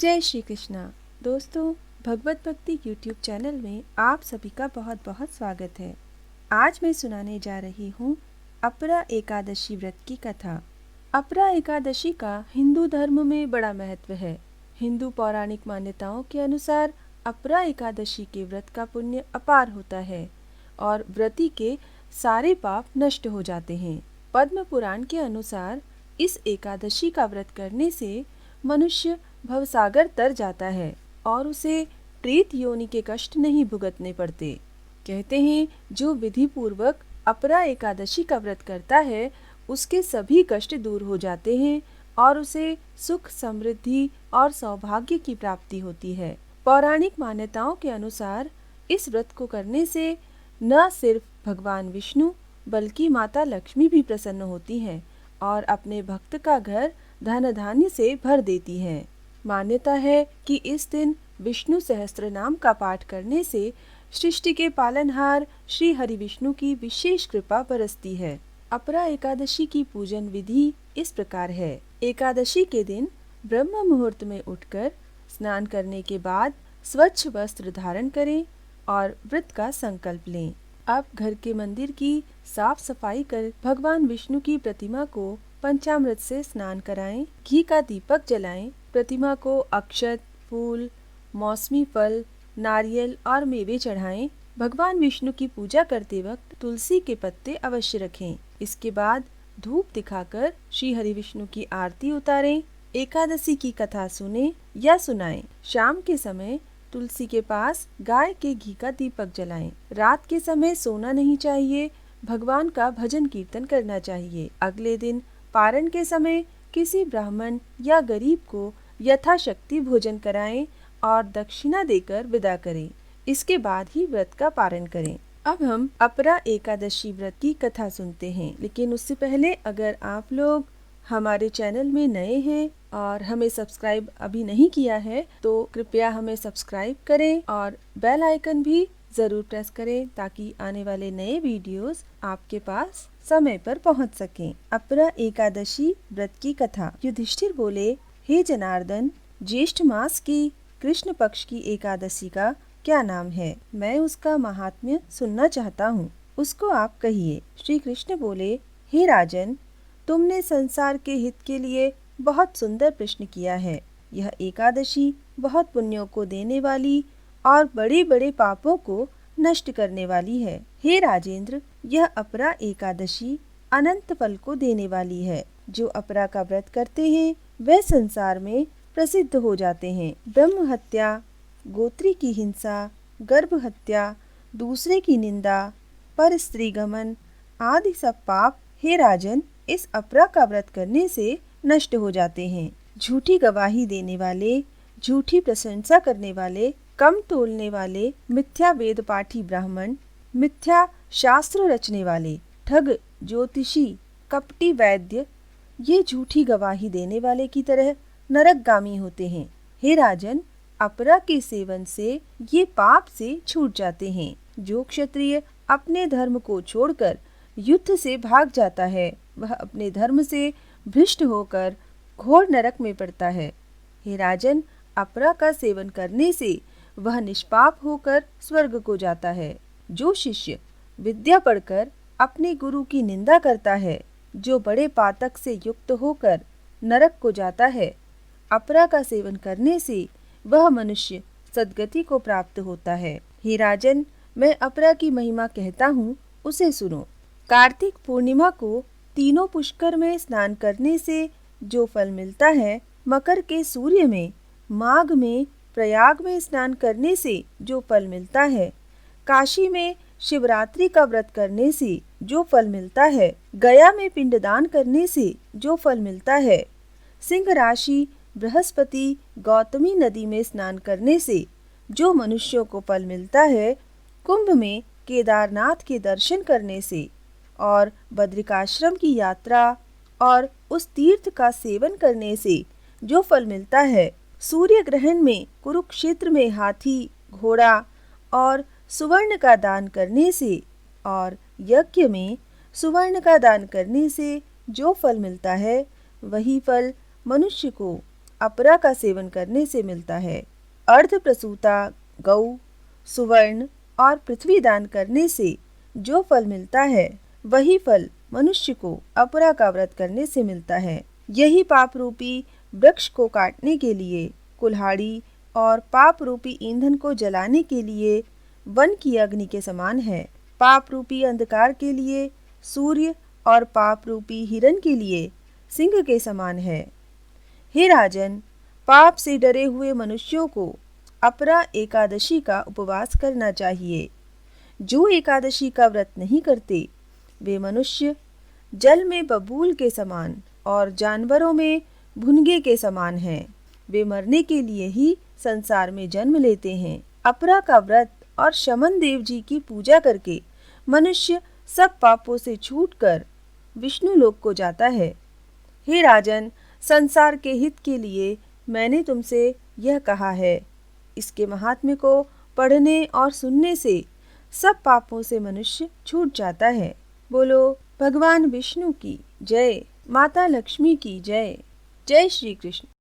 जय श्री कृष्णा। दोस्तों, भगवत भक्ति यूट्यूब चैनल में आप सभी का बहुत बहुत स्वागत है। आज मैं सुनाने जा रही हूँ अपरा एकादशी व्रत की कथा। अपरा एकादशी का हिंदू धर्म में बड़ा महत्व है। हिंदू पौराणिक मान्यताओं के अनुसार अपरा एकादशी के व्रत का पुण्य अपार होता है और व्रती के सारे पाप नष्ट हो जाते हैं। पद्म पुराण के अनुसार इस एकादशी का व्रत करने से मनुष्य भवसागर तर जाता है और उसे प्रेत योनि के कष्ट नहीं भुगतने पड़ते। कहते हैं, जो विधि पूर्वक अपरा एकादशी का व्रत करता है उसके सभी कष्ट दूर हो जाते हैं और उसे सुख, समृद्धि और सौभाग्य की प्राप्ति होती है। पौराणिक मान्यताओं के अनुसार इस व्रत को करने से न सिर्फ भगवान विष्णु बल्कि माता लक्ष्मी भी प्रसन्न होती हैं और अपने भक्त का घर धन धान्य से भर देती हैं। मान्यता है कि इस दिन विष्णु सहस्त्र नाम का पाठ करने से सृष्टि के पालनहार श्री हरि विष्णु की विशेष कृपा बरसती है। अपरा एकादशी की पूजन विधि इस प्रकार है। एकादशी के दिन ब्रह्म मुहूर्त में उठकर स्नान करने के बाद स्वच्छ वस्त्र धारण करें और व्रत का संकल्प लें। अब घर के मंदिर की साफ सफाई कर भगवान विष्णु की प्रतिमा को पंचामृत से स्नान कराएं, घी का दीपक जलाएं, प्रतिमा को अक्षत, फूल, मौसमी फल, नारियल और मेवे चढ़ाएं। भगवान विष्णु की पूजा करते वक्त तुलसी के पत्ते अवश्य रखें। इसके बाद धूप दिखाकर श्री हरि विष्णु की आरती उतारें। एकादशी की कथा सुने या सुनाएं। शाम के समय तुलसी के पास गाय के घी का दीपक जलाएं। रात के समय सोना नहीं चाहिए, भगवान का भजन कीर्तन करना चाहिए। अगले दिन पारण के समय किसी ब्राह्मण या गरीब को यथाशक्ति भोजन कराएं और दक्षिणा देकर विदा करें। इसके बाद ही व्रत का पारण करें। अब हम अपरा एकादशी व्रत की कथा सुनते हैं, लेकिन उससे पहले अगर आप लोग हमारे चैनल में नए हैं और हमें सब्सक्राइब अभी नहीं किया है तो कृपया हमें सब्सक्राइब करें और बेल आइकन भी जरूर प्रेस करें ताकि आने वाले नए वीडियोस आपके पास समय पर पहुंच सकें। अपरा एकादशी व्रत की कथा। युधिष्ठिर बोले, हे जनार्दन, ज्येष्ठ मास की कृष्ण पक्ष की एकादशी का क्या नाम है? मैं उसका महात्म्य सुनना चाहता हूँ, उसको आप कहिए। श्री कृष्ण बोले, हे राजन, तुमने संसार के हित के लिए बहुत सुंदर प्रश्न किया है। यह एकादशी बहुत पुण्यों को देने वाली और बड़े बड़े पापों को नष्ट करने वाली है। हे राजेंद्र, यह अपरा एकादशी अनंत फल को देने वाली है। जो अपरा का व्रत करते हैं वे संसार में प्रसिद्ध हो जाते हैं। ब्रह्म हत्या, गोत्री की हिंसा, गर्भ हत्या, दूसरे की निंदा, पर स्त्री गमन आदि सब पाप, हे राजन, इस अपरा का व्रत करने से नष्ट हो जाते हैं। झूठी गवाही देने वाले, झूठी प्रशंसा करने वाले, कम तोलने वाले, मिथ्या वेद पाठी ब्राह्मण, मिथ्या शास्त्र रचने वाले, ठग, ज्योतिषी, कपटी वैद्य, ये झूठी गवाही देने वाले की तरह नरकगामी होते हैं। हे राजन, अपरा के सेवन से ये पाप से छूट जाते हैं। जो क्षत्रिय अपने धर्म को छोड़कर युद्ध से भाग जाता है वह अपने धर्म से भ्रष्ट होकर घोर नरक में पड़ता है। हे राजन, अपरा का सेवन करने से वह निष्पाप होकर स्वर्ग को जाता है। जो शिष्य विद्या पढ़कर अपने गुरु की निंदा करता है, जो बड़े पातक से युक्त होकर नरक को जाता है, अपरा का सेवन करने से वह मनुष्य सद्गति को प्राप्त होता है। हे राजन, मैं अपरा की महिमा कहता हूँ, उसे सुनो। कार्तिक पूर्णिमा को तीनों पुष्कर में स्नान करने से जो फल मिलता है, मकर के सूर्य में, माघ में प्रयाग में स्नान करने से जो फल मिलता है, काशी में शिवरात्रि का व्रत करने से जो फल मिलता है, गया में पिंडदान करने से जो फल मिलता है, सिंह राशि बृहस्पति गौतमी नदी में स्नान करने से जो मनुष्यों को फल मिलता है, कुंभ में केदारनाथ के दर्शन करने से और बद्रिकाश्रम की यात्रा और उस तीर्थ का सेवन करने से जो फल मिलता है, सूर्य ग्रहण में कुरुक्षेत्र में हाथी, घोड़ा और सुवर्ण का दान करने से और यज्ञ में सुवर्ण का दान करने से जो फल मिलता है, वही फल मनुष्य को अपरा का सेवन करने से मिलता है। अर्ध प्रसूता गौ, सुवर्ण और पृथ्वी दान करने से जो फल मिलता है वही फल मनुष्य को अपरा का व्रत करने से मिलता है। यही पाप रूपी वृक्ष को काटने के लिए कुल्हाड़ी और पाप रूपी ईंधन को जलाने के लिए वन की अग्नि के समान है। पाप रूपी अंधकार के लिए सूर्य और पाप रूपी हिरण के लिए सिंह के समान है। हे राजन, पाप से डरे हुए मनुष्यों को अपरा एकादशी का उपवास करना चाहिए। जो एकादशी का व्रत नहीं करते वे मनुष्य जल में बबूल के समान और जानवरों में भुनगे के समान हैं। वे मरने के लिए ही संसार में जन्म लेते हैं। अपरा का व्रत और शमन देव जी की पूजा करके मनुष्य सब पापों से छूटकर विष्णु लोक को जाता है। हे राजन, संसार के हित के लिए मैंने तुमसे यह कहा है। इसके महात्म्य को पढ़ने और सुनने से सब पापों से मनुष्य छूट जाता है। बोलो भगवान विष्णु की जय, माता लक्ष्मी की जय। जय श्री कृष्ण।